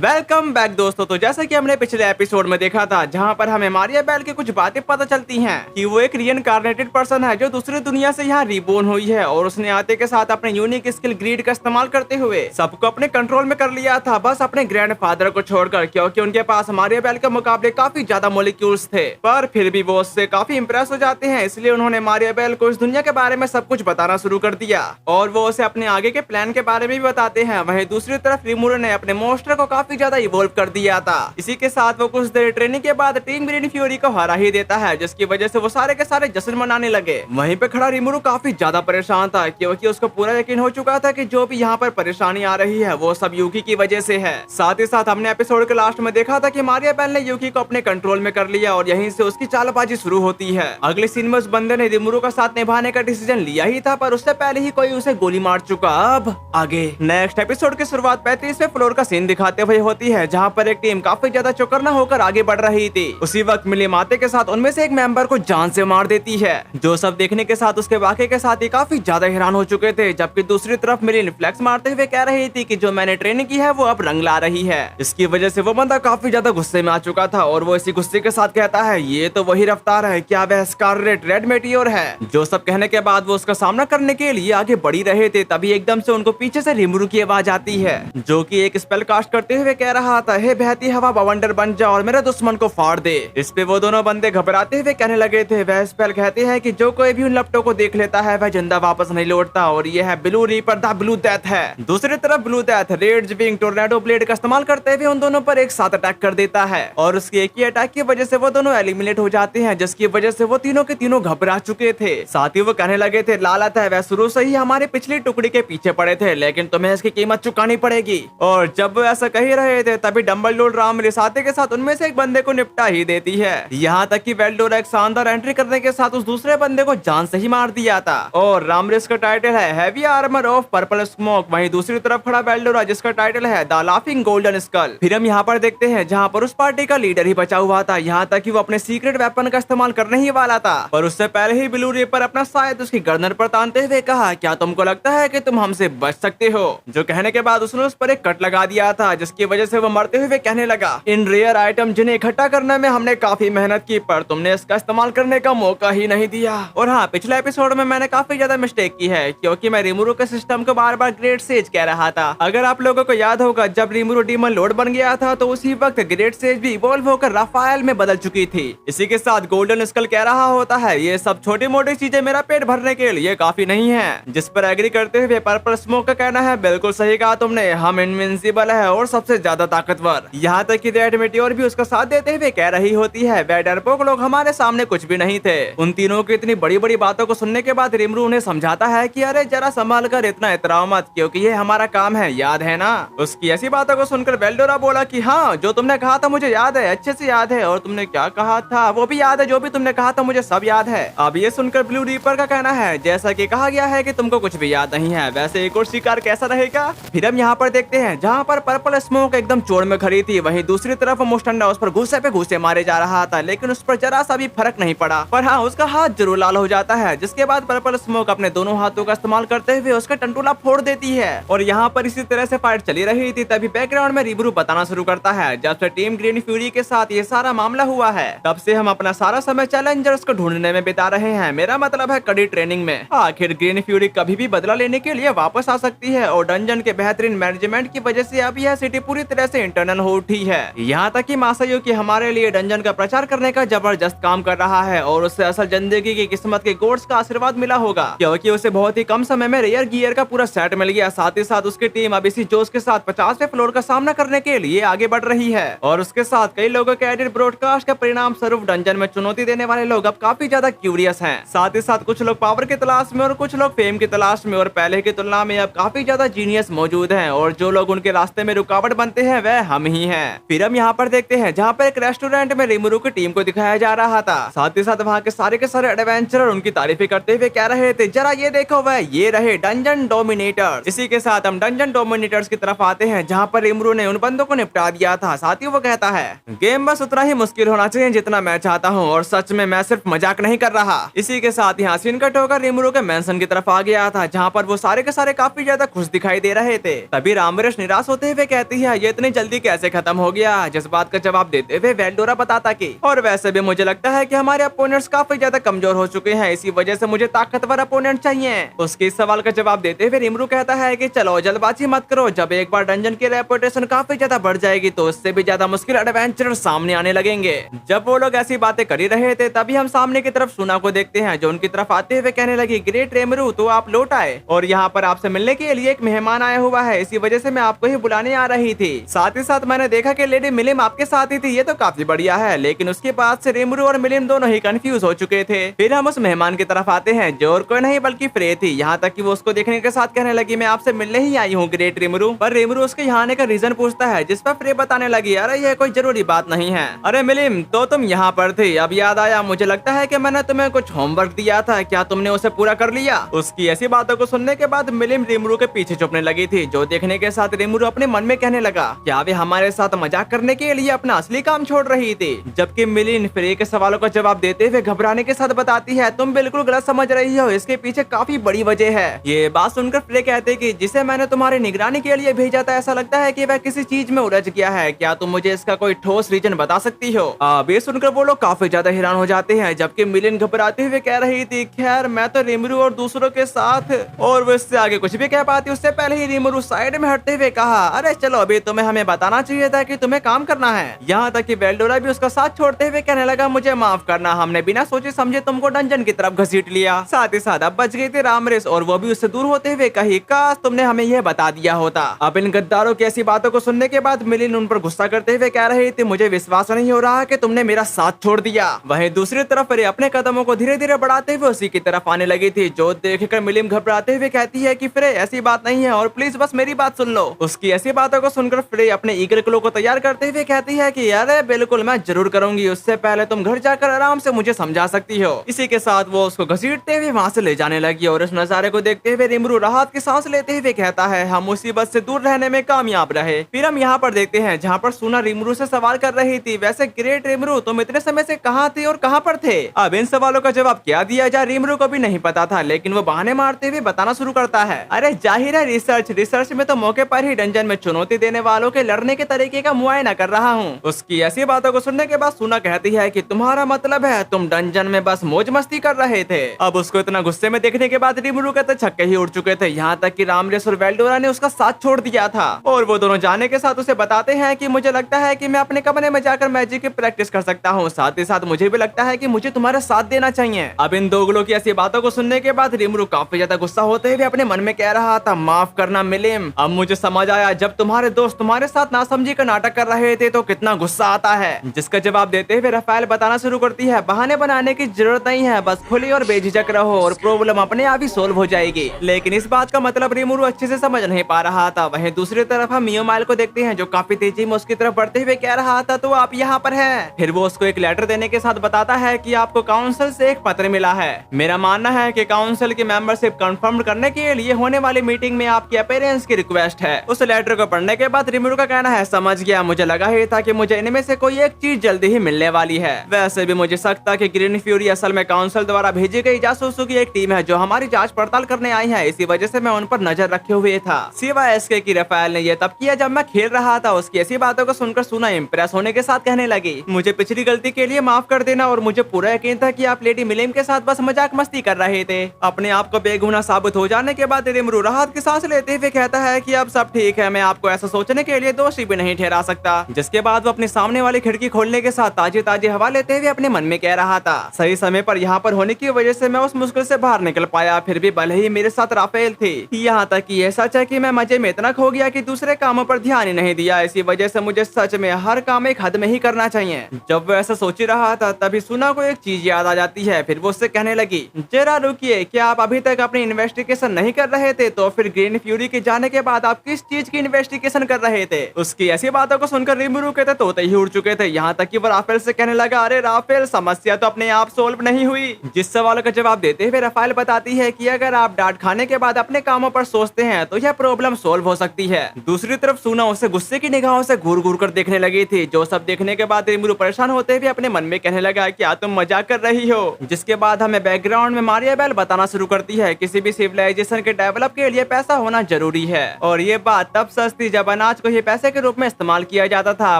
Welcome back दोस्तों। तो जैसा कि हमने पिछले एपिसोड में देखा था, जहां पर हमें मारिया बेल की कुछ बातें पता चलती हैं कि वो एक रीइंकार्नेटेड पर्सन है जो दूसरी दुनिया से यहाँ रिबोर्न हुई है और उसने आते के साथ अपने यूनिक स्किल ग्रीड का इस्तेमाल करते हुए सबको अपने कंट्रोल में कर लिया था, बस अपने ग्रैंडफादर को छोड़कर, क्योंकि उनके पास मारिया बेल के मुकाबले काफी ज्यादा मोलिक्यूल्स थे। पर फिर भी वो उससे काफी इंप्रेस हो जाते हैं, इसलिए उन्होंने मारिया बेल को इस दुनिया के बारे में सब कुछ बताना शुरू कर दिया और वो उसे अपने आगे के प्लान के बारे में भी बताते हैं। वहीं दूसरी तरफ रिमूरो ने अपने मोस्टर को काफी ज्यादा इवोल्व कर दिया था। इसी के साथ वो कुछ देर ट्रेनिंग के बाद टीम ग्रीन फ्यूरी को हरा ही देता है, जिसकी वजह से वो सारे के सारे जश्न मनाने लगे। वहीं पे खड़ा रिमूरो काफी ज्यादा परेशान था, क्योंकि उसको पूरा यकीन हो चुका था कि जो भी यहाँ पर परेशानी आ रही है वो सब यूकी की वजह से है। साथ ही साथ हमने एपिसोड के लास्ट में देखा था कि मारिया बेल ने यूकी को अपने कंट्रोल में कर लिया और यहीं से उसकी चालबाजी शुरू होती है। अगले सीन में उस बंदे ने रिमूरो का साथ निभाने का डिसीजन लिया ही था, पर उससे पहले ही कोई उसे गोली मार चुका। अब आगे नेक्स्ट एपिसोड की शुरुआत 35वें फ्लोर का सीन दिखाते हुए होती है, जहाँ पर एक टीम काफी ज्यादा चौकन्ना होकर आगे बढ़ रही थी। उसी वक्त मिली माते के साथ उनमें से एक मेंबर को जान से मार देती है, जो सब देखने के साथ उसके वाकये के साथ ही काफी ज्यादा हैरान हो चुके थे। जबकि दूसरी तरफ मिली रिफ्लेक्स मारते हुए कह रही थी कि जो मैंने ट्रेनिंग की है वो अब रंग ला रही है। इसकी वजह से वो बंदा काफी ज्यादा गुस्से में आ चुका था और वो इसी गुस्से के साथ कहता है, ये तो वही रफ्तार है, क्या वह स्कारलेट रेड मेटियोर है? जो सब कहने के बाद वो उसका सामना करने के लिए आगे बढ़ी रहे थे, तभी एकदम से उनको पीछे से रिमरू की आवाज आती है, जो कि एक स्पेल कास्ट करते हुए कह रहा था, हे बहती हवा बवंडर बन जा और मेरे दुश्मन को फाड़ दे। इस पे वो दोनों बंदे घबराते हुए कहने लगे थे, वह स्पेल कहते हैं कि जो कोई भी उन लपटों को देख लेता है वह जिंदा वापस नहीं लौटता और ये है blue reaper the blue death है। दूसरी तरफ blue death red wing tornado blade का इस्तेमाल करते हुए उन दोनों पर एक साथ अटैक कर देता है और उसके एक ही अटैक की वजह से वो दोनों एलिमिनेट हो जाते हैं, जिसकी वजह से वो तीनों के तीनों घबरा चुके थे। साथ ही वो कहने लगे थे, लालत है, वह शुरू से ही हमारे पिछली टुकड़ी के पीछे पड़े थे, लेकिन तुम्हें इसकी कीमत चुकानी पड़ेगी। और जब वो ऐसा कह ही रहे थे, तभी डम्बलडोर राम रिसाते के साथ उनमें से एक बंदे को निपटा ही देती है। यहाँ तक कि वेल्डोरा एक शानदार एंट्री करने के साथ उस दूसरे बंदे को जान से ही मार दिया था और रामरेस का टाइटल है heavy armour of purple smoke. वहीं दूसरी तरफ खड़ा वेल्डोरा, जिसका टाइटल है द लाफिंग गोल्डन स्कल। फिर हम यहाँ पर देखते हैं जहाँ पर उस पार्टी का लीडर ही बचा हुआ था, यहाँ तक कि वो अपने सीक्रेट वेपन का इस्तेमाल करने ही वाला था, पर उससे पहले ही ब्लू रीपर अपना शायद उसकी गर्दन पर तानते हुए कहा, क्या तुमको लगता है कि तुम हमसे बच सकते हो? जो कहने के बाद उसने उस पर एक कट लगा दिया था, जिसकी वजह से वो मरते हुए कहने लगा, इन रेयर आइटम जिन्हें इकट्ठा करने में हमने काफी मेहनत की, पर तुमने इसका इस्तेमाल करने का मौका ही नहीं दिया। और हाँ, पिछले एपिसोड में मैंने काफी ज्यादा मिस्टेक की है, क्योंकि मैं रिमूरो के सिस्टम को बार बार ग्रेट सेज कह रहा था। अगर आप लोगों को याद होगा, जब रिमूरो डीमन लॉर्ड बन गया था तो उसी वक्त ग्रेट सेज भी इवॉल्व होकर राफाएल में बदल चुकी थी। इसी के साथ गोल्डन स्कल कह रहा होता है, ये सब छोटी मोटी चीजें मेरा पेट भरने के लिए काफी नहीं है। जिस पर एग्री करते हुए पर्पल स्मोक का कहना है, बिल्कुल सही कहा तुमने, हम इनविंसिबल है और सबसे ज्यादा ताकतवर। यहाँ तक कि रेड मेटियोर भी उसका साथ देते हुए कह रही होती है, वे डरपोक लोग हमारे सामने कुछ भी नहीं थे। उन तीनों की इतनी बड़ी बड़ी बातों को सुनने के बाद रिमरू उन्हें समझाता है कि अरे जरा संभाल कर इतना इतराओ मत, क्योंकि ये हमारा काम है, याद है ना? उसकी ऐसी बातों को सुनकर वेल्डोरा बोला कि हाँ, जो तुमने कहा था मुझे याद है, अच्छे से याद है, और तुमने क्या कहा था वो भी याद है, जो भी तुमने कहा था मुझे सब याद है। अब ये सुनकर ब्लू रीपर का कहना है, जैसा कि कहा गया है कि तुमको कुछ भी याद नहीं है, वैसे एक और शिकार कैसा रहेगा? फिर हम यहाँ पर देखते हैं जहाँ पर पर्पल स्मोक एकदम चोर में खड़ी थी, वहीं दूसरी तरफ मुस्टंडा उस पर घुस्से पे घुस्से मारे जा रहा था, लेकिन उस पर जरा सा भी फर्क नहीं पड़ा। पर हाँ, उसका हाथ जरूर लाल हो जाता है, जिसके बाद पर्पल स्मोक अपने दोनों हाथों का इस्तेमाल करते हुए उसका टंटूला फोड़ देती है। और यहाँ पर इसी तरह से फाइट चली रही थी, तभी बैकग्राउंड में रिबरू बताना शुरू करता है, जब से टीम ग्रीन फ्यूरी के साथ ये सारा मामला हुआ है, तब से हम अपना सारा समय चैलेंजर्स को ढूंढने में बिता रहे हैं। मेरा मतलब है कड़ी ट्रेनिंग में। आखिर ग्रीन फ्यूरी कभी भी बदला लेने के लिए वापस आ सकती है और डंजन के बेहतरीन मैनेजमेंट की वजह से अब यह सिटी पूरी तरह से इंटरनल हो उठी है। यहाँ तक कि मासायुकी हमारे लिए डंजन का प्रचार करने का जबरदस्त काम कर रहा है और उससे असल जिंदगी की किस्मत के गोड्स का आशीर्वाद मिला होगा, क्योंकि उसे बहुत ही कम समय में रेयर गियर का पूरा सेट मिल गया। साथ ही साथ उसकी टीम अब इसी जोश के साथ 50वें फ्लोर का सामना करने के लिए आगे बढ़ रही है और उसके साथ कई लोगों के एडिट ब्रॉडकास्ट के परिणाम स्वरूप डंजन में चुनौती देने वाले लोग अब काफी ज्यादा क्यूरियस हैं। साथ ही साथ कुछ लोग पावर की तलाश में और कुछ लोग फेम की तलाश में, और पहले की तुलना में अब काफी ज्यादा जीनियस मौजूद हैं और जो लोग उनके रास्ते में रुकावट बनते हैं वह हम ही हैं। फिर हम यहाँ पर देखते हैं जहाँ पर एक रेस्टोरेंट में रिमरू की टीम को दिखाया जा रहा था। साथ ही साथ वहाँ के सारे एडवेंचरर उनकी तारीफें करते हुए कह रहे थे, जरा ये देखो, वह ये रहे डंजन डोमिनेटर्स। इसी के साथ हम डंजन डोमिनेटर्स की तरफ आते हैं, जहाँ पर रिमरू ने उन बंदों को निपटा दिया था। साथ ही वो कहता है, गेम बस उतना ही मुश्किल होना चाहिए जितना मैं चाहता हूँ, और सच में मैं सिर्फ मजाक नहीं कर रहा। इसी के साथ यहाँ सीन कट होकर रिमरू के मेंशन की तरफ आ गया था, जहाँ पर वो सारे के सारे काफी ज्यादा खुश दिखाई दे रहे थे। तभी रामरेश निराश होते हुए कहती है, है ये इतनी जल्दी कैसे खत्म हो गया। जिस बात का जवाब देते हुए वेल्डोरा बताता कि और वैसे भी मुझे लगता है कि हमारे अपोनेंट्स काफी ज्यादा कमजोर हो चुके हैं, इसी वजह से मुझे ताकतवर अपोनेंट चाहिए। उसके इस सवाल का जवाब देते हुए रिमरू कहता है कि चलो जल्दबाजी मत करो, जब एक बार डंजन की रेपुटेशन काफी ज्यादा बढ़ जाएगी तो इससे भी ज्यादा मुश्किल एडवेंचर सामने आने लगेंगे। जब वो लोग ऐसी बातें कर ही रहे थे तभी हम सामने की तरफ सुना को देखते हैं जो उनकी तरफ आते हुए कहने लगी, ग्रेट रेमरू तो आप लौट आए और यहाँ पर आपसे मिलने के लिए एक मेहमान आया हुआ है, इसी वजह से मैं आपको ही बुलाने आ रही थी। साथ ही साथ मैंने देखा कि लेडी मिलिम आपके साथ ही थी, ये तो काफी बढ़िया है। लेकिन उसके बाद से रेमरू और मिलिम दोनों ही कंफ्यूज हो चुके थे। फिर हम उस मेहमान की तरफ आते हैं जो और कोई नहीं बल्कि फ्रे थी। यहाँ तक कि वो उसको देखने के साथ कहने लगी, मैं आपसे मिलने ही आई हूँ ग्रेट रेमरू। पर रेमरू उसके यहाँ आने का रीजन पूछता है, जिस पर फ्रे बताने लगी, अरे ये कोई जरूरी बात नहीं है। अरे मिलिम तो तुम यहाँ पर थे, अब याद आया, मुझे लगता है कि मैंने तुम्हें कुछ होमवर्क दिया था, क्या तुमने उसे पूरा कर लिया। उसकी ऐसी बातों को सुनने के बाद मिलिम रेमरू के पीछे छुपने लगी थी, जो देखने के साथ रेमरू अपने मन में कहने लगा, क्या वे हमारे साथ मजाक करने के लिए अपना असली काम छोड़ रही थी। जबकि मिलिन फ्रे के सवालों का जवाब देते हुए घबराने के साथ बताती है, तुम बिल्कुल गलत समझ रही हो, इसके पीछे काफी बड़ी वजह है। ये बात सुनकर फ्रे कहते कि जिसे मैंने तुम्हारी निगरानी के लिए भेजा था, ऐसा लगता है कि वह किसी चीज में उलझ गया है, क्या तुम मुझे इसका कोई ठोस रीजन बता सकती हो। ये सुनकर वो लोग काफी ज्यादा हैरान हो जाते हैं। जबकि मिलिन घबराते हुए कह रही थी, खैर मैं तो रेमरू और दूसरों के साथ, और वो इससे आगे कुछ भी कह पाती उससे पहले ही रेमरू साइड में हटते हुए कहा, अरे चलो अभी तुम्हें हमें बताना चाहिए था कि तुम्हें काम करना है। यहाँ तक कि वेल्डोरा भी उसका साथ छोड़ते हुए कहने लगा, मुझे माफ करना, हमने बिना सोचे समझे तुमको डंजन की तरफ घसीट लिया। साथ ही साथ अब बच गई थी रामरेस और वो भी उससे दूर होते हुए कही, काश तुमने हमें यह बता दिया होता। अब इन गद्दारों की ऐसी बातों को सुनने के बाद मिलिन उन पर गुस्सा करते हुए कह रही थी, मुझे विश्वास नहीं हो रहा कि तुमने मेरा साथ छोड़ दिया। वहीं दूसरी तरफ फ्रे अपने कदमों को धीरे धीरे बढ़ाते हुए उसी की तरफ आने लगी थी, जो देखकर मिलिम घबराते हुए कहती है कि फ्रे ऐसी बात नहीं है और प्लीज बस मेरी बात सुन लो। उसकी ऐसी बातों को सुनकर फ्रे अपने ईगल क्लो को तैयार करते हुए कहती है कि अरे बिल्कुल मैं जरूर करूंगी, उससे पहले तुम घर जाकर आराम से मुझे समझा सकती हो। इसी के साथ वो उसको घसीटते हुए वहाँ से ले जाने लगी और इस नजारे को देखते हुए रिमरू राहत की सांस लेते हुए कहता है, हम मुसीबत से दूर रहने में कामयाब रहे। फिर हम यहाँ पर देखते हैं जहाँ पर सुना रिमरू से सवाल कर रही थी, वैसे ग्रेट रिमरू तुम इतने समय से कहाँ थे और कहाँ पर थे। अब इन सवालों का जवाब क्या दिया जाए रिमरू को भी नहीं पता था, लेकिन वो बहाने मारते हुए बताना शुरू करता है, अरे जाहिर है रिसर्च में तो मौके पर ही डंजन में चुनौती देने वालों के लड़ने के तरीके का मुआयना कर रहा हूँ। उसकी ऐसी बातों को सुनने के बाद सुना कहती है कि तुम्हारा मतलब है तुम डंजन में बस मौज मस्ती कर रहे थे। अब उसको इतना गुस्से में देखने के बाद रिमरू के तो छक्के ही उड़ चुके थे, यहाँ तक कि रामरेस और वेल्डोरा ने उसका साथ छोड़ दिया था और वो दोनों जाने के साथ उसे बताते हैं कि मुझे लगता है कि मैं अपने कमरे में जाकर मैजिक की प्रैक्टिस कर सकता हूँ, साथ ही साथ मुझे भी लगता है कि मुझे तुम्हारा साथ देना चाहिए। अब इन दोगलों की ऐसी बातों को सुनने के बाद रिमरू काफी ज्यादा गुस्सा होते हुए अपने मन में कह रहा था, माफ करना मिलिम, अब मुझे समझ आया जब तुम्हारे दोस्त तुम्हारे साथ नासमझी का नाटक कर रहे थे तो कितना गुस्सा आता है। जिसका जवाब देते हुए रफाएल बताना शुरू करती है, बहाने बनाने की जरूरत नहीं है, बस खुली और बेझिझक रहो और प्रॉब्लम अपने आप ही सोल्व हो जाएगी। लेकिन इस बात का मतलब रिमरू अच्छे से समझ नहीं पा रहा था। वहीं दूसरी तरफ हम मियोमाइल को देखते हैं जो काफी तेजी में उसकी तरफ बढ़ते हुए कह रहा था, तो आप यहाँ पर हैं। फिर वो उसको एक लेटर देने के साथ बताता है कि आपको काउंसिल से एक पत्र मिला है। मेरा मानना है कि काउंसिल की मेंबरशिप कंफर्म करने के लिए होने वाली मीटिंग में आपकी अपीयरेंस की रिक्वेस्ट है। उस लेटर को पढ़ने के बाद रिमरू का कहना है, समझ गया, मुझे लगा ही था कि मुझे इनमें से कोई एक चीज जल्दी ही मिलने वाली है। वैसे भी मुझे शक था कि ग्रीन फ्यूरी असल में काउंसिल द्वारा भेजी गई जासूसों की एक टीम है जो हमारी जांच पड़ताल करने आई है, इसी वजह से मैं उन पर नजर रखे हुए था। सिवाय इसके कि रफाएल ने यह तब किया जब मैं खेल रहा था। उसकी ऐसी बातों को सुनकर सुना इम्प्रेस होने के साथ कहने लगी, मुझे पिछली गलती के लिए माफ कर देना और मुझे पूरा यकीन था कि आप लेडी मिलिम के साथ बस मजाक मस्ती कर रहे थे। अपने आप को बेगुनाह साबित हो जाने के बाद रिमरू राहत की सांस लेते हुए कहता है कि अब सब ठीक है, मैं आपको ऐसा सोचने के लिए दोषी भी नहीं ठहरा सकता। जिसके बाद वो अपने सामने वाली खिड़की खोलने के साथ ताजी ताजी हवा लेते हुए अपने मन में कह रहा था, सही समय पर यहाँ पर होने की वजह से मैं उस मुश्किल से बाहर निकल पाया। फिर भी भले ही मेरे साथ राफेल थी, यहाँ तक कि यह सच है कि मैं मजे में इतना खो गया कि दूसरे कामों पर ध्यान ही नहीं दिया। इसी वजह से मुझे सच में हर काम एक हद में ही करना चाहिए। जब वो ऐसा सोच ही रहा था तभी सुना को एक चीज याद आ जाती है। फिर वो उससे कहने लगी, जरा रुकिए, क्या आप अभी तक अपनी इन्वेस्टिगेशन नहीं कर रहे थे? तो फिर ग्रीन फ्यूरी के जाने के बाद आप किस चीज की इन्वेस्टिगेशन कर रहे थे? उसकी ऐसी बातों को सुनकर रिमरू के तोते ही उड़ चुके थे। यहाँ तक कि वो राफेल से कहने लगा, अरे राफेल, समस्या तो अपने आप सोल्व नहीं हुई। जिस सवाल का जवाब देते हुए राफेल बताती है कि अगर आप डांट खाने के बाद अपने कामों पर सोचते हैं तो यह प्रॉब्लम सोल्व हो सकती है। दूसरी तरफ सुना उसे गुस्से की निगाहों से घूर घूर कर देखने लगी थी। जो सब देखने के बाद रिमरू परेशान होते हुए अपने मन में कहने लगा, क्या तुम मजाक कर रही हो? जिसके बाद हमें बैकग्राउंड में मारिया बेल बताना शुरू करती है, किसी भी सिविलाइजेशन के डेवलप के लिए पैसा होना जरूरी है और ये बात तब सच थी जब अनाज को ही पैसे के रूप में इस्तेमाल किया जाता था,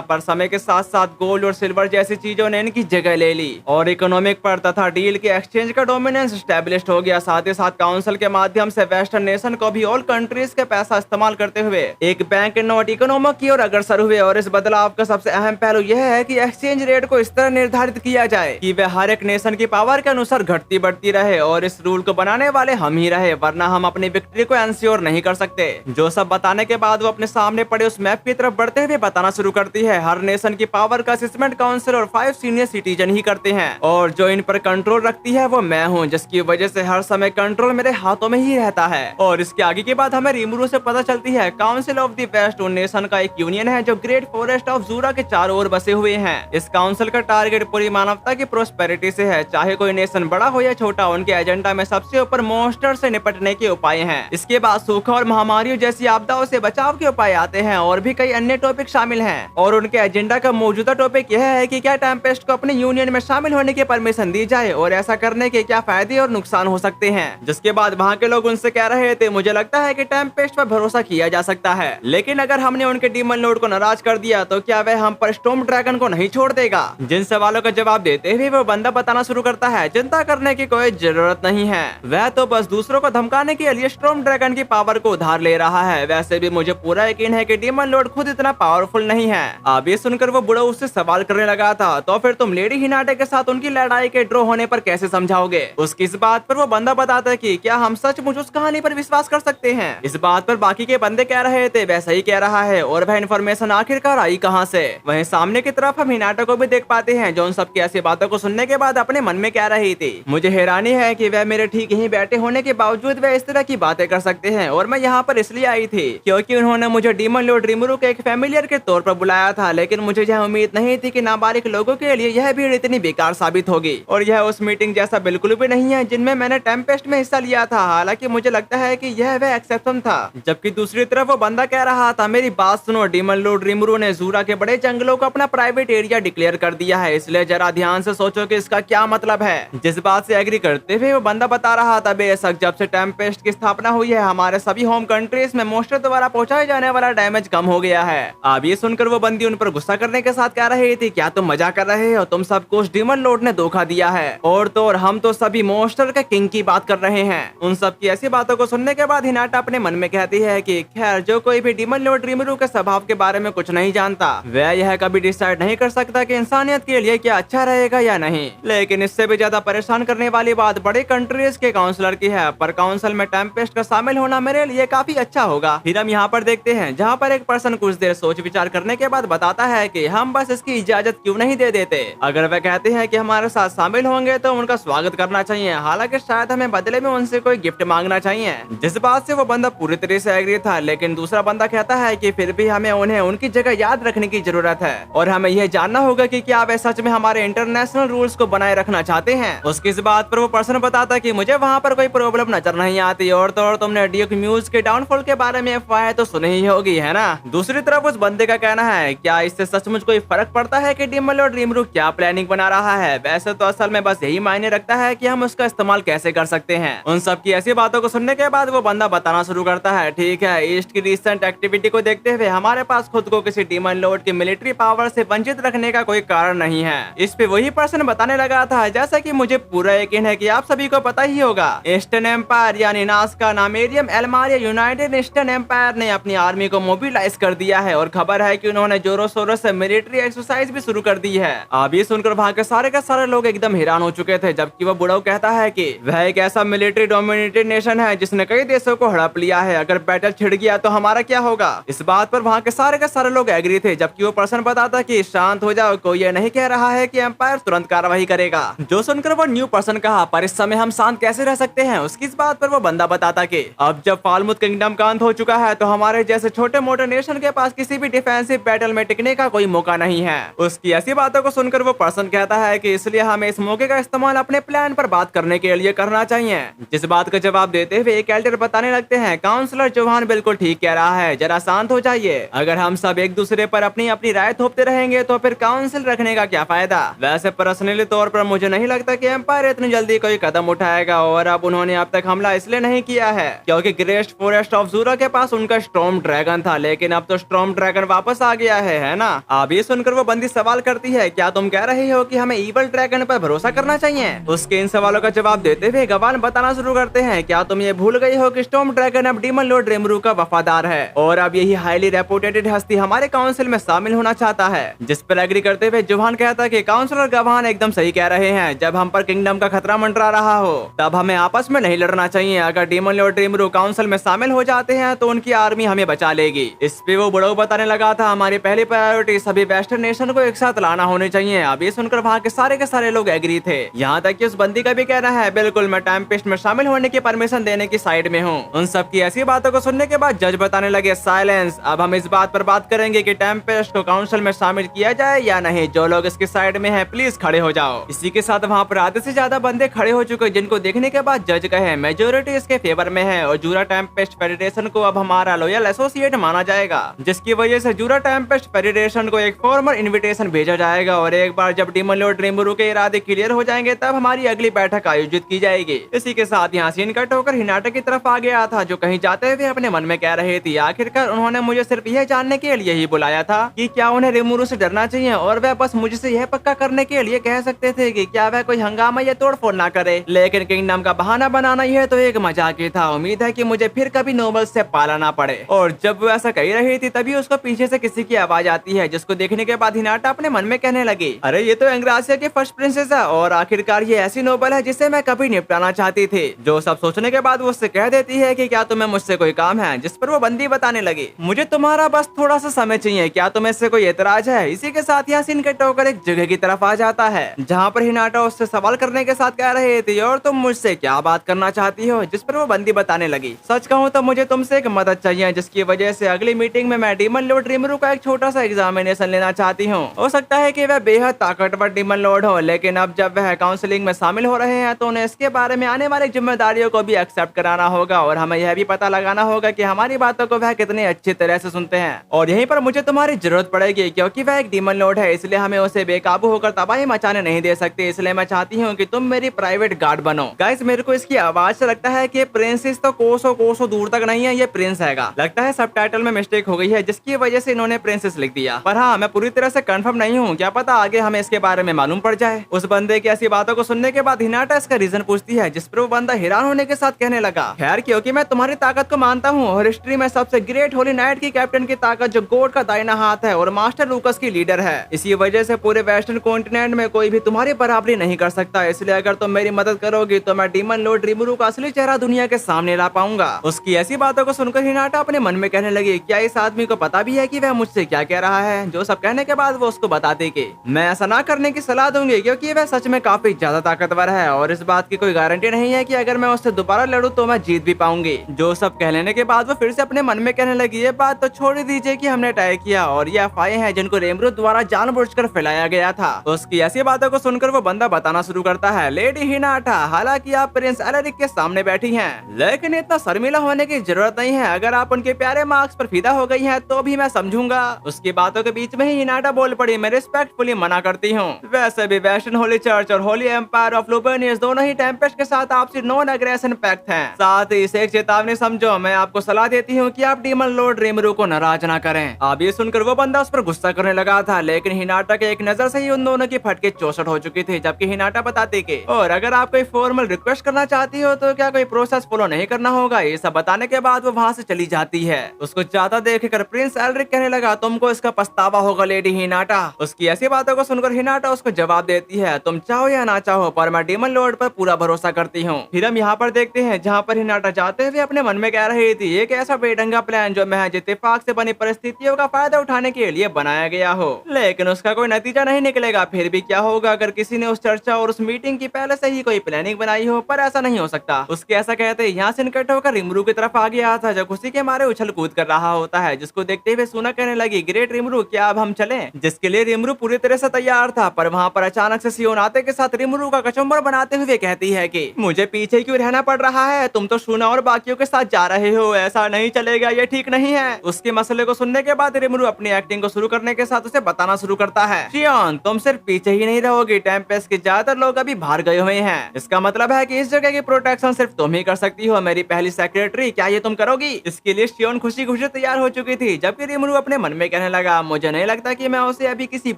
पर समय के साथ साथ गोल्ड और सिल्वर जैसी चीजों ने इनकी जगह ले ली और इकोनॉमिक पर तथा डील के एक्सचेंज का डोमिनेंस स्टैब्लिश हो गया। साथ ही साथ काउंसिल के माध्यम से वेस्टर्न नेशन को भी ऑल कंट्रीज के पैसा इस्तेमाल करते हुए एक बैंक नोट इकोनॉमी की ओर अग्रसर हुए। और इस बदलाव का सबसे अहम पहलू यह है कि एक्सचेंज रेट को इस तरह निर्धारित किया जाए कि वह हर एक नेशन की पावर के अनुसार घटती बढ़ती रहे, और इस रूल को बनाने वाले हम ही रहे, वरना हम अपनी विक्ट्री को इंश्योर नहीं कर सकते। जो सब बताने के बाद वो अपने सामने पड़े उस मैप की तरफ बढ़ते हुए बताना शुरू करती है। हर नेशन की पावर का असेसमेंट काउंसिल और 5 सीनियर सिटीजन ही करते हैं, और जो इन पर कंट्रोल रखती है वो मैं हूँ, जिसकी वजह से हर समय कंट्रोल मेरे हाथों में ही रहता है। और इसके आगे की बात हमें रीमुरू से पता चलती है। काउंसिल ऑफ द वेस्ट उन नेशन का एक यूनियन है जो ग्रेट फॉरेस्ट ऑफ जूरा के चारों ओर बसे हुए हैं। इस काउंसिल का टारगेट पूरी मानवता की प्रोस्पेरिटी से है, चाहे कोई नेशन बड़ा हो या छोटा। उनके एजेंडा में सबसे ऊपर मॉन्स्टर से निपटने के उपाय हैं। इसके बाद सूखा और महामारियों जैसी आपदाओं से बचाव के उपाय आते हैं, और भी कई अन्य टॉपिक शामिल हैं। और उनके एजेंडा का मौजूदा टॉपिक यह है कि क्या टेम्पेस्ट को अपने यूनियन में शामिल होने की परमिशन दी जाए, और ऐसा करने के क्या फायदे और नुकसान हो सकते हैं। जिसके बाद वहाँ के लोग उनसे कह रहे थे, मुझे लगता है कि टेम्पेस्ट पर भरोसा किया जा सकता है, लेकिन अगर हमने उनके डीमन लॉर्ड को नाराज कर दिया तो क्या वह हम पर स्टॉर्म ड्रैगन को नहीं छोड़ देगा। जिन सवालों का जवाब देते हुए वो बंदा बताना शुरू करता है, चिंता करने की कोई जरूरत नहीं है, वह तो बस दूसरों को धमकाने के लिए स्टॉर्म ड्रैगन की पावर को उधार ले रहा है। वैसे भी मुझे पूरा यकीन है कि डीमन लॉर्ड खुद इतना पावरफुल नहीं है। अब ये सुनकर वो बुढ़ा उससे सवाल करने लगा था, तो फिर तुम लेडी हिनाटे के साथ उनकी लड़ाई के ड्रॉ होने पर कैसे समझाओगे। उसकी इस बात पर वो बंदा बताता है कि क्या हम सचमुच उस कहानी पर विश्वास कर सकते हैं। इस बात पर बाकी के बंदे कह रहे थे वैसा ही कह रहा है, और वह इन्फॉर्मेशन आखिरकार आई कहाँ से। वहीं सामने की तरफ हम हिनाटा को भी देख पाते हैं, जो उन सबकी ऐसी बातों को सुनने के बाद अपने मन में कह रही थी, मुझे हैरानी है कि वह मेरे ठीक यहीं बैठे होने के बावजूद वह इस तरह की बातें कर सकते हैं, और मैं यहाँ पर इसलिए आई थी क्योंकि उन्होंने मुझे डीमन लॉर्ड रीमुरू के एक फैमिलियर के तौर पर बुलाया था। लेकिन मुझे यह उम्मीद नहीं थी कि नाबालिग लोगों के लिए यह भीड़ इतनी बेकार साबित होगी, और यह उस मीटिंग जैसा बिल्कुल भी नहीं है जिनमें मैंने टेम्पेस्ट में हिस्सा लिया था। हालांकि मुझे लगता है कि यह वह एक्सेप्शन था। जबकि दूसरी तरफ वो बंदा कह रहा था, मेरी बात सुनो, डीमन लॉर्ड रीमुरू ने जूरा के बड़े जंगलों को अपना प्राइवेट एरिया डिक्लेयर कर दिया है, इसलिए जरा ध्यान से सोचो कि इसका क्या मतलब है। जिस बात से एग्री करते हुए वो बंदा बता रहा था, बेशक जब से टेम्पेस्ट की स्थापना हुई है हमारे सभी होम कंट्रीज में मॉन्स्टर द्वारा पहुंचाए जाने वाला डैमेज कम हो गया है। अब ये सुनकर वो बंदी उन पर गुस्सा करने के साथ कह रही थी, क्या तुम मजाक कर रहे हो, तुम सबको उस डीमन लॉर्ड ने धोखा दिया है, और तो और हम तो सभी मॉन्स्टर के किंग की बात कर रहे हैं। उन सब की ऐसी बातों को सुनने के बाद हिनाटा अपने मन में कहती है कि खैर, जो कोई भी डीमन लॉर्ड रीमुरू के स्वभाव के बारे में कुछ नहीं जानता, वह यह कभी डिसाइड नहीं कर सकता कि इंसानियत के लिए क्या अच्छा रहेगा या नहीं। लेकिन इससे भी ज्यादा परेशान करने वाली बात बड़ी कंट्रीज के काउंसलर की है, पर काउंसिल में टेम्पेस्ट का शामिल होना मेरे लिए काफी अच्छा होगा। फिर हम यहाँ पर देखते हैं जहाँ पर एक पर्सन कुछ देर सोच विचार करने के बाद बताता है कि हम बस इसकी इजाजत क्यों नहीं दे देते। अगर वह कहते हैं कि हमारे साथ शामिल होंगे तो उनका स्वागत करना चाहिए, हालांकि शायद हमें बदले में उनसे कोई गिफ्ट मांगना चाहिए। जिस बात से वो बंदा पूरी तरह से एग्री था, लेकिन दूसरा बंदा कहता है कि फिर भी हमें उन्हें उनकी जगह याद रखने की जरूरत है, और हमें यह जानना होगा कि क्या वे सच में हमारे इंटरनेशनल रूल्स को बनाए रखना चाहते हैं। उसकी इस बात पर वो पर्सन बताता कि मुझे वहाँ पर कोई प्रॉब्लम नजर नहीं आती, और तो और तुमने ड्यूक म्यूज के डाउनफॉल के बारे में अफवाह तो सुनी ही होगी, है ना। दूसरी तरफ उस बंदे का कहना है, क्या इससे सचमुच कोई फर्क पड़ता है कि डीमन लॉर्ड रीमुरू क्या प्लानिंग बना रहा है। वैसे तो असल में बस यही मायने रखता है कि हम उसका इस्तेमाल कैसे कर सकते हैं। उन सब की ऐसी बातों को सुनने के बाद वो बंदा बताना शुरू करता है, ठीक है, ईस्ट की रिसेंट एक्टिविटी को देखते हुए हमारे पास खुद को किसी डीमन लॉर्ड की मिलिट्री पावर से वंचित रखने का कोई कारण नहीं है। इस पे वही पर्सन बताने लगा था, जैसा कि मुझे पूरा यकीन है कि आप सभी को पता ही होगा, ईस्टर्न एम्पायर यानी नास्का नामेरियम एल्मारिया यूनाइटेड ईस्टर्न एम्पायर ने अपनी आर्मी को मोबिलाइज कर दिया है, और खबर है कि उन्होंने जोरों शोरों से मिलिट्री एक्सरसाइज भी शुरू कर दी है। अब ये सुनकर वहाँ के सारे लोग एकदम हैरान हो चुके थे, जबकि वो बुढ़ाऊ कहता है कि वह एक ऐसा मिलिट्री डोमिनेटेड नेशन है जिसने कई देशों को हड़प लिया है, अगर बैटल छिड़ गया तो हमारा क्या होगा। इस बात पर वहाँ के सारे लोग एग्री थे, जबकि वो पर्सन बताता कि शांत हो जाओ, कोई ये नहीं कह रहा है कि एम्पायर तुरंत कार्रवाई करेगा। जो सुनकर वो न्यू पर्सन कहा, पर इस समय हम शांत कैसे रह सकते हैं। उसकी इस बात पर वो बंदा बताता कि अब जब फालमुत किंगडम का अंत हो चुका है तो हमारे जैसे छोटे मोटे नेशन के पास किसी भी डिफेंसिव बैटल में टिकने का कोई मौका नहीं है। उसकी ऐसी बातों को सुनकर वो पर्सन कहता है कि इसलिए हमें इस मौके का इस्तेमाल अपने प्लान पर बात करने के लिए करना चाहिए। जिस बात का जवाब देते हुए एक एल्डर बताने लगते हैं, काउंसलर चौहान बिल्कुल ठीक कह रहा है, जरा शांत हो जाइए। अगर हम सब एक दूसरे पर अपनी अपनी राय थोपते रहेंगे तो फिर काउंसिल रखने का क्या फायदा। वैसे पर्सनली तौर पर मुझे नहीं लगता कि एम्पायर इतनी जल्दी कोई कदम उठाएगा, और अब उन्होंने अब तक हमला इसलिए नहीं किया है क्योंकि ग्रेट फॉरेस्ट ऑफ जूरा के पास उनका स्टॉर्म ड्रैगन ड्रैगन था, लेकिन अब तो स्टॉर्म ड्रैगन वापस आ गया है ना। अब ये सुनकर वो बंदी सवाल करती है, क्या तुम कह रही हो कि हमें ईवल ड्रैगन पर भरोसा करना चाहिए? उसके इन सवालों का जवाब देते हुए गवान बताना शुरू करते हैं, क्या तुम ये भूल गई हो कि स्टॉर्म ड्रैगन अब डीमन लॉर्ड रिमरू का वफादार है और अब यही हाईली रेपुटेटेड हस्ती हमारे काउंसिल में शामिल होना चाहता है। जिस पर एग्री करते हुए जुहान कहता है कि काउंसलर गवान एकदम सही कह रहे हैं, जब हम पर किंगडम का खतरा मंडरा रहा हो तब हमें आपस में नहीं लड़ना चाहिए। अगर डीमन लॉर्ड रिमरू काउंसिल में शामिल हो जाते हैं तो उनकी आर्मी हमें बचा लेगी। इस पे वो बुढ़ऊ बताने लगा था, हमारी पहली प्रायोरिटी सभी वेस्टर्न नेशन को एक साथ लाना होनी चाहिए। अब ये सुनकर वहाँ के सारे लोग एग्री थे, यहाँ तक कि उस बंदी का भी कहना है, बिल्कुल मैं टेम्पेस्ट में शामिल होने की परमिशन देने की साइड में हूँ। उन सब की ऐसी बातों को सुनने के बाद जज बताने लगे, साइलेंस। अब हम इस बात पर बात करेंगे कि टेम्पेस्ट को काउंसिल में शामिल किया जाए या नहीं। जो लोग इसकी साइड में हैं प्लीज खड़े हो जाओ। इसी के साथ वहाँ पर आधे से ज्यादा बंदे खड़े हो चुके, जिनको देखने के बाद जज कहे मेजोरिटी इसके फेवर में है और जूरा टेम्पेस्ट फेडरेशन को अब हमारा लॉयल एसोसिएट माना जाएगा, जिसकी वजह से जूरा टेम्पेस्ट फेडरेशन को एक फॉर्मल इन्विटेशन भेजा जाएगा और एक बार जब डीमन लॉर्ड रिमरू के इरादे क्लियर हो जाएंगे तब हमारी अगली बैठक आयोजित की जाएगी। इसी के साथ यहाँ सीन कट होकर हिनाटा की तरफ आ गया था, जो कहीं जाते हुए अपने मन में कह रही थी, आखिरकार उन्होंने मुझे सिर्फ यह जानने के लिए ही बुलाया था कि क्या उन्हें रिमरू से डरना चाहिए और वह बस मुझसे यह पक्का करने के लिए कह सकते थे कि क्या वह कोई हंगामा या तोड़फोड़ ना करे। लेकिन किंगडम का बहाना बनाना यह तो एक मजाक ही था। उम्मीद है कि मुझे फिर कभी नोबल से पालना पड़े। और जब वो ऐसा कह रही थी तभी उसको पीछे से किसी की आवाज आती है, जिसको देखने के बाद हिनाटा अपने मन में कहने लगी, अरे ये तो एंग्रासिया की फर्स्ट प्रिंसेस है और आखिरकार ये ऐसी नोबल है जिसे मैं कभी निपटाना चाहती थी। जो सब सोचने के बाद वो उससे कह देती है कि क्या तुम्हें मुझसे कोई काम है, जिस पर वो बंदी बताने लगी, मुझे तुम्हारा बस थोड़ा सा समय चाहिए, क्या तुम्हें इससे कोई एतराज है? इसी के साथ यहाँ सीन कट होकर एक जगह की तरफ आ जाता है जहाँ पर हिनाटा उससे सवाल करने के साथ कह रही थी, और तुम मुझसे क्या बात करना चाहती हो? जिस पर वो बंदी बताने लगी, सच कहूँ तो मुझे तुमसे एक मदद चाहिए, जिसकी वजह से अगली मीटिंग में मैं डीमन लॉर्ड रिमरू का एक छोटा सा एग्जामिनेशन लेना चाहती हूँ। हो सकता है कि वह बेहद ताकतवर डीमन लॉर्ड हो, लेकिन अब जब वह काउंसलिंग में शामिल हो रहे हैं तो उन्हें इसके बारे में आने वाली जिम्मेदारियों को भी एक्सेप्ट कराना होगा और हमें यह भी पता लगाना होगा कि हमारी बातों को वह कितनी अच्छी तरह से सुनते हैं। और यहीं पर मुझे तुम्हारी जरूरत पड़ेगी, क्योंकि वह एक डीमन लॉर्ड है, इसलिए हमें उसे बेकाबू होकर तबाही मचाने नहीं दे सकते। इसलिए मैं चाहती हूँ कि तुम मेरी प्राइवेट गार्ड बनो। गाइस, मेरे को इसकी आवाज से लगता है कि प्रिंसेस तो कोसों दूर तक नहीं है, ये प्रिंस हैगा। लगता है सबटाइटल में मिस्टेक हो गई है, जिसकी वजह से इन्होंने प्रिंसेस लिख दिया। पर हाँ, मैं पूरी तरह से कंफर्म नहीं हूँ, क्या पता आगे हमें इसके बारे में मालूम पड़ जाए। उस बंदे की ऐसी बातों को सुनने के बाद हिनाटा इसका रीजन पूछती है, जिस पर वो बंदा हैरान होने के साथ कहने लगा, खैर क्योंकि मैं तुम्हारी ताकत को मानता हूँ और हिस्ट्री में सबसे ग्रेट होली नाइट की कैप्टन की ताकत जो गॉड का दाहिना हाथ है और मास्टर लूकस की लीडर है, इसी वजह से पूरे वेस्टर्न कॉन्टिनेंट में कोई भी तुम्हारी बराबरी नहीं कर सकता। इसलिए अगर तुम मेरी मदद करोगी तो मैं डीमन लॉर्ड रिमरू का असली चेहरा दुनिया के सामने ला पाऊंगा। उसकी ऐसी बातों को सुनकर हिनाटा अपने मन में कहने लगी, क्या इस आदमी को पता भी है कि वह मुझसे क्या कह रहा है? जो सब कहने के बाद वो उसको बताते कि मैं ऐसा ना करने की सलाह दूंगी, क्योंकि वह सच में काफी ज्यादा ताकतवर है और इस बात की कोई गारंटी नहीं है कि अगर मैं उससे दोबारा लड़ूं तो मैं जीत भी पाऊंगी। जो सब कह लेने के बाद वो फिर से अपने मन में कहने लगी, ये बात तो छोड़ ही दीजिए कि हमने तय किया और ये अफवाहें हैं जिनको रिमरू द्वारा जानबूझकर फैलाया गया था। उसकी ऐसी बातों को सुनकर वो बंदा बताना शुरू करता है, लेडी हिनाटा, हालांकि आप प्रिंस एलरिक के सामने बैठी हैं, लेकिन इतना शर्मिला होने की जरूरत नहीं है। अगर आप उनके प्यारे मार्क्स पर फिदा हो गई हैं तो भी मैं समझूंगा। उसकी बातों के बीच में ही हिनाटा बोल पड़ी, मैं रिस्पेक्टफुली मना करती हूँ। वैसे भी वेस्टर्न होली चर्च और होली एम्पायर ऑफ लुबर्नियस दोनों ही टेम्पेस्ट के साथ आपसी नॉन एग्रेशन पैक्ट हैं। साथ ही इसे एक चेतावनी समझो, मैं आपको सलाह देती हूँ कि आप डीमन लॉर्ड रिमरू को नाराज ना करें। अब ये सुनकर वो बंदा उस पर गुस्सा करने लगा था, लेकिन हिनाटा के एक नजर से ही उन दोनों की फटके चौसठ हो चुकी थी। जबकि हिनाटा बताती कि और अगर आप कोई फॉर्मल रिक्वेस्ट करना चाहती हो तो क्या कोई प्रोसेस फॉलो नहीं करना होगा। ये सब बताने के बाद वो वहाँ से चली जाती है। उसको जाता देखकर प्रिंस एलरिक कहने लगा, तुमको इसका पछतावा होगा लेडी हिनाटा। उसकी ऐसी बातों को सुनकर हिनाटा उसको जवाब देती है, तुम चाहो या ना चाहो पर मैं डीमन लॉर्ड पर पूरा भरोसा करती हूँ। फिर हम यहाँ पर देखते हैं जहाँ पर हिनाटा जाते हुए अपने मन में कह रही थी, एक ऐसा बेढंगा प्लान जो महज इत्तेफाक से बनी परिस्थितियों का फायदा उठाने के लिए बनाया गया हो, लेकिन उसका कोई नतीजा नहीं निकलेगा। फिर भी क्या होगा अगर किसी ने उस चर्चा और उस मीटिंग की पहले से ही कोई प्लानिंग बनाई हो, पर ऐसा नहीं हो सकता। उसके ऐसा कहते यहाँ से निकट होकर रिमरू की तरफ आ गया था, जो खुशी के मारे उछल कूद कर रहा होता है, जिसको देखते हुए सुना कहने लगी, ग्रेट रिमरू, क्या अब हम चलें? जिसके लिए रिमरू पूरी तरह से तैयार था, पर वहाँ पर अचानक से सियोन आते के साथ रिमरू का कचुम्बर बनाते हुए कहती है कि मुझे पीछे क्यों रहना पड़ रहा है, तुम तो शूना और बाकियों के साथ जा रहे हो, ऐसा नहीं चलेगा, ये ठीक नहीं है। उसके मसले को सुनने के बाद रिमरू अपनी एक्टिंग को शुरू करने के साथ उसे बताना शुरू करता है, सियोन तुम सिर्फ पीछे ही नहीं रहोगी, टेम्पेस्ट के ज्यादातर लोग अभी बाहर गए हुए हैं। इसका मतलब है कि इस जगह की प्रोटेक्शन सिर्फ तुम ही कर सकती हो, मेरी पहली सेक्रेटरी, क्या ये तुम करोगी? इसके लिए सियोन खुशी घुसे तैयार हो चुकी थी, जबकि रिमरू अपने मन में कहने लगा, मुझे नहीं लगता कि मैं उसे अभी किसी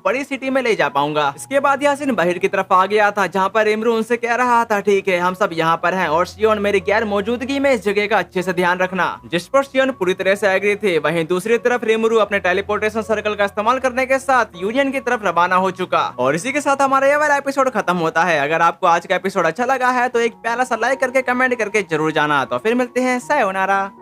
बड़ी सिटी में ले जा पाऊंगा। इसके बाद यासिन बाहर की तरफ आ गया था, जहाँ पर रिमरू उनसे कह रहा था, ठीक है हम सब यहाँ पर हैं और शियोन मेरी गैर मौजूदगी में इस जगह का अच्छे से ध्यान रखना। जिस पर शियोन पूरी तरह से एग्री थे। वहीं दूसरी तरफ रिमरू अपने टेलीपोर्टेशन सर्कल का इस्तेमाल करने के साथ यूनियन की तरफ रवाना हो चुका। और इसी के साथ हमारा ये वाला एपिसोड खत्म होता है। अगर आपको आज का एपिसोड अच्छा लगा है तो एक प्यारा सा लाइक करके कमेंट करके जरूर जाना। तो फिर मिलते हैं, सायोनारा।